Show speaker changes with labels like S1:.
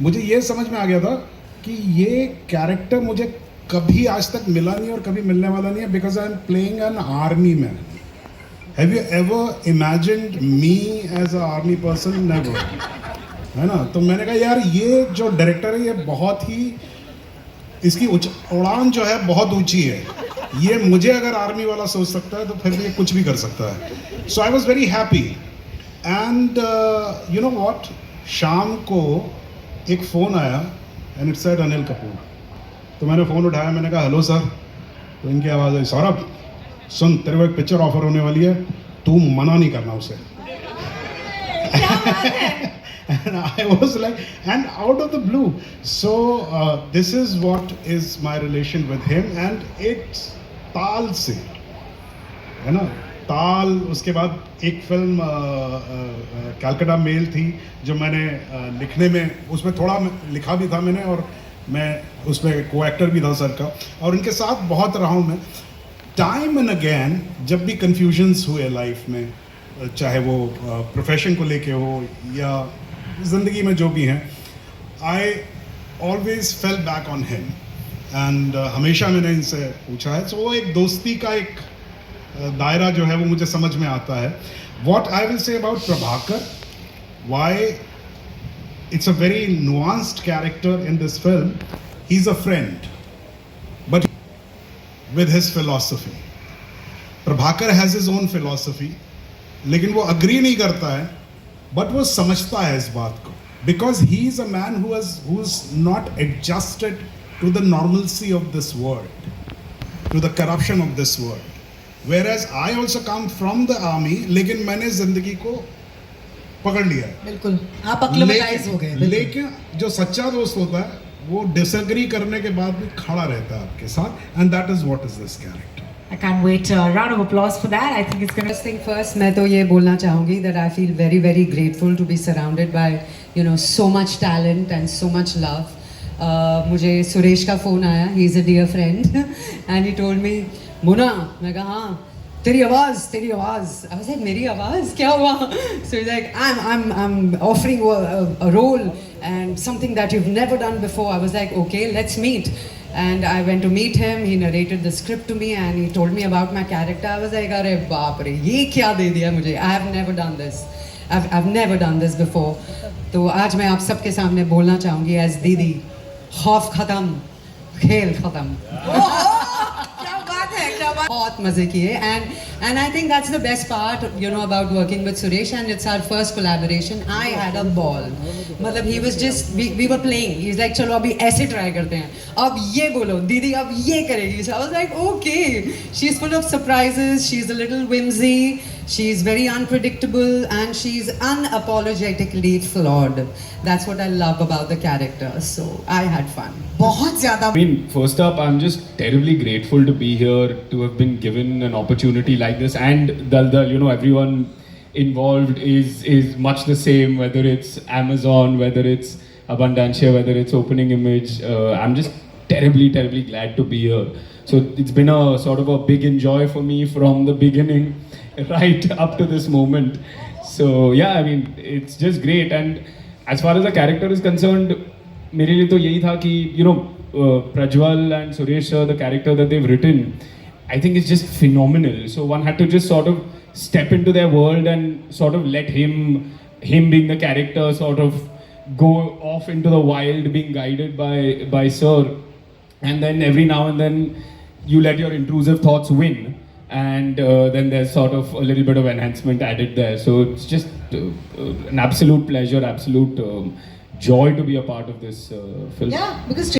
S1: मुझे ये समझ में आ गया था कि ये कैरेक्टर मुझे कभी आज तक मिला नहीं और कभी मिलने वाला नहीं है, because I am playing an army man. Have you ever imagined me as a army person? Never. है ना? तो मैंने कहा यार ये जो डायरेक्टर है ये बहुत ही, इसकी उड़ान जो है बहुत ऊंची है. ये मुझे अगर आर्मी वाला सोच सकता है तो फिर ये कुछ भी कर सकता है. So I was very happy. And you know what, शाम को एक फ़ोन आया and it said Anil Kapoor. तो मैंने फ़ोन उठाया, मैंने कहा हेलो सर. तो इनकी आवाज़ आई, सौरभ सुन तेरे को एक पिक्चर ऑफर होने वाली है, तू मना नहीं करना उसे. And I was like, and out of the blue. So this is what is my relation with him, and it's ताल से, है ना? ताल. उसके बाद एक फिल्म कैलकाटा मेल थी जो मैंने लिखने में, उसमें थोड़ा लिखा भी था मैंने, और मैं उसमें को एक्टर भी था सर का, और उनके साथ बहुत रहा हूँ मैं. टाइम एंड अगेन जब भी कन्फ्यूजन्स हुए लाइफ में, चाहे वो प्रोफेशन को लेके हो या ज़िंदगी में जो भी हैं, I always fell back on him. And हमेशा मैंने इनसे पूछा है. सो वो एक दोस्ती का एक दायरा जो है वो मुझे समझ में आता है. What I will say about Prabhakar, why it's a very nuanced character in this film. He's a friend, but with his philosophy. Prabhakar has his own philosophy, लेकिन वो agree नहीं करता है, but वो समझता है इस बात को, because he is a man who's not adjusted to the normalcy of this world, to the corruption of this world. Whereas I also come from the army, लेकिन मैंने जिंदगी को पकड़ लिया है.
S2: बिल्कुल, आप अक्लेमेटाइज हो गए.
S1: लेकिन जो सच्चा दोस्त होता है वो डिसएग्री करने के बाद भी खड़ा रहता है आपके साथ, and that is what is this character.
S2: I can't wait. Round of applause for that. I think it's going to.
S3: First thing first, मैं तो ये बोलना चाहूँगी that I feel very very grateful to be surrounded by so much talent and so much love. मुझे सुरेश का phone आया. He is a dear friend and he told me, मुना, मैं कहा हाँ, तेरी आवाज़. I was like, मेरी आवाज़ क्या हुआ? So he's like, I'm offering a role and something that you've never done before. I was like, okay, let's meet. And I went to meet him. He narrated the script to me and he told me about my character. I was like, अरे बाप रे, ये क्या दे दिया मुझे? I have never done this. I've never done this before. तो आज मैं आप सबके सामने बोलना चाहूँगी as दीदी, खौफ खत्म, खेल खत्म. बहुत मजे किए. And I think that's the best part about working with Suresh, and it's our first collaboration. I had a ball. मतलब he was just, we were playing. He's like, चलो अभी ऐसे try करते हैं, अब ये बोलो दीदी, अब ये करेगी. So I was like, okay. She's full of surprises. She's a little whimsy. She's very unpredictable and she's unapologetically flawed. That's what I love about the character. So I had fun.
S2: बहुत ज़्यादा.
S4: I mean, first up, I'm just terribly grateful to be here, to have been given an opportunity like this, and the everyone involved is much the same, whether it's Amazon, whether it's Abundancia, whether it's Opening Image. I'm just terribly glad to be here. So it's been a sort of a big enjoy for me from the beginning right up to this moment. So yeah, I mean, it's just great. And as far as the character is concerned, मेरे लिए तो यही था कि Prajwal and Suresh sir, the character that they've written, I think it's just phenomenal. So one had to just sort of step into their world and sort of let him being the character, sort of go off into the wild, being guided by sir. And then every now and then you let your intrusive thoughts win, and then there's sort of a little bit of enhancement added there. So it's just an absolute pleasure, absolute joy to be a part of this film.
S2: Yeah, because